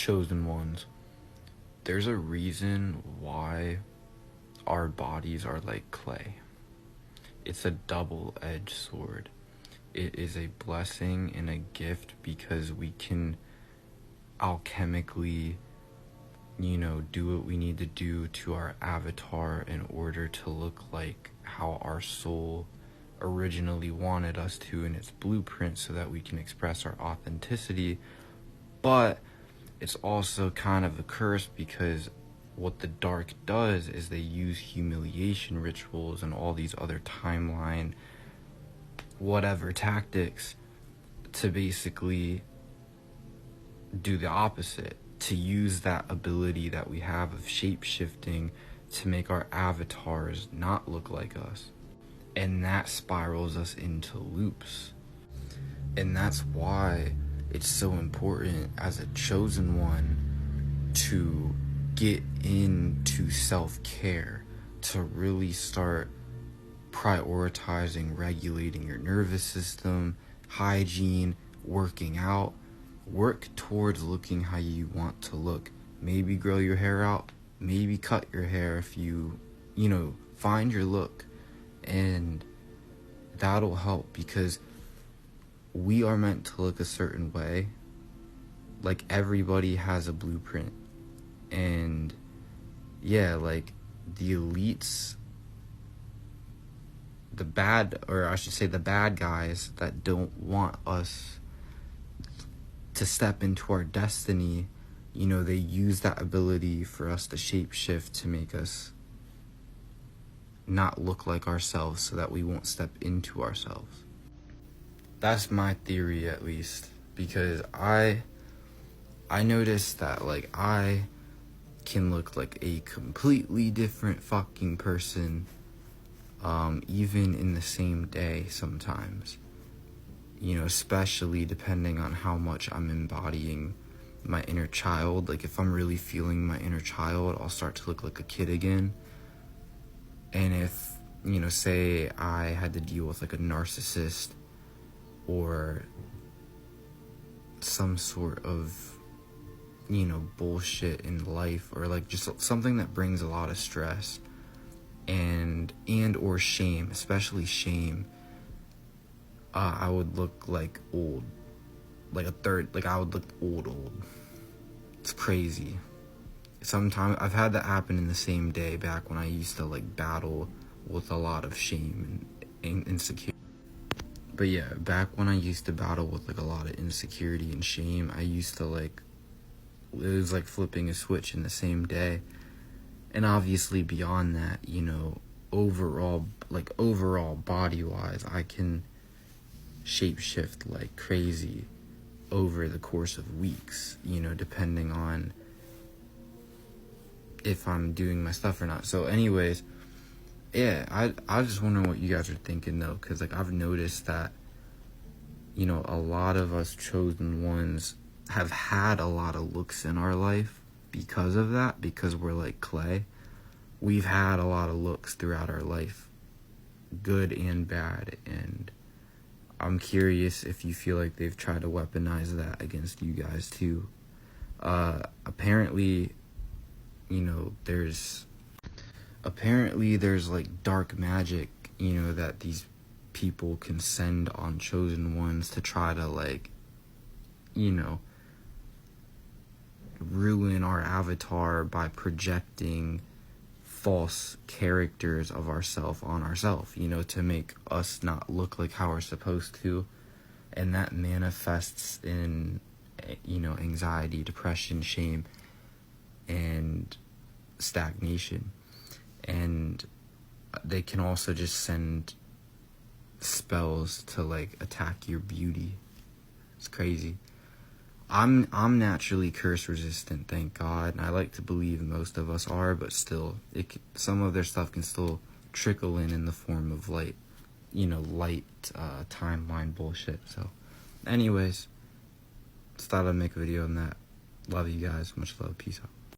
chosen ones, there's a reason why our bodies are like clay. It's a double-edged sword. It is a blessing and a gift because we can alchemically, do what we need to do to our avatar in order to look like how our soul originally wanted us to in its blueprint, so that we can express our authenticity. But it's also kind of a curse, because what the dark does is they use humiliation rituals and all these other timeline whatever tactics to basically do the opposite, to use that ability that we have of shape-shifting to make our avatars not look like us. And that spirals us into loops. And that's why it's so important as a chosen one to get into self-care, to really start prioritizing regulating your nervous system, hygiene, working out. Work towards looking how you want to look. Maybe grow your hair out, maybe cut your hair if you find your look. And that'll help, because we are meant to look a certain way. Like, everybody has a blueprint. And yeah, like the elites, the bad guys that don't want us to step into our destiny, they use that ability for us to shapeshift to make us not look like ourselves, so that we won't step into ourselves. That's my theory, at least, because I noticed that, like, I can look like a completely different fucking person, even in the same day sometimes. Especially depending on how much I'm embodying my inner child. Like, if I'm really feeling my inner child, I'll start to look like a kid again. And if, say I had to deal with like a narcissist or some sort of, bullshit in life, or like just something that brings a lot of stress and or shame, especially shame, I would look like old, like I would look old. It's crazy. Sometimes I've had that happen in the same day, back when I used to like battle with a lot of shame and insecurity. But yeah, back when I used to battle with like a lot of insecurity and shame, I used to it was like flipping a switch in the same day. And obviously beyond that, overall body wise, I can shapeshift like crazy over the course of weeks, depending on if I'm doing my stuff or not. So anyways, yeah, I just wonder what you guys are thinking though, because like I've noticed that, a lot of us chosen ones have had a lot of looks in our life because of that, because we're like clay. We've had a lot of looks throughout our life, good and bad, and I'm curious if you feel like they've tried to weaponize that against you guys too. Apparently there's like dark magic, that these people can send on chosen ones to try to like, ruin our avatar by projecting false characters of ourself on ourselves, to make us not look like how we're supposed to. And that manifests in, anxiety, depression, shame, and stagnation. And they can also just send spells to like attack your beauty. It's crazy. I'm naturally curse resistant, thank God, and I like to believe most of us are, but still, some of their stuff can still trickle in the form of light timeline bullshit. So anyways, just thought I'd make a video on that. Love you guys, much love, peace out.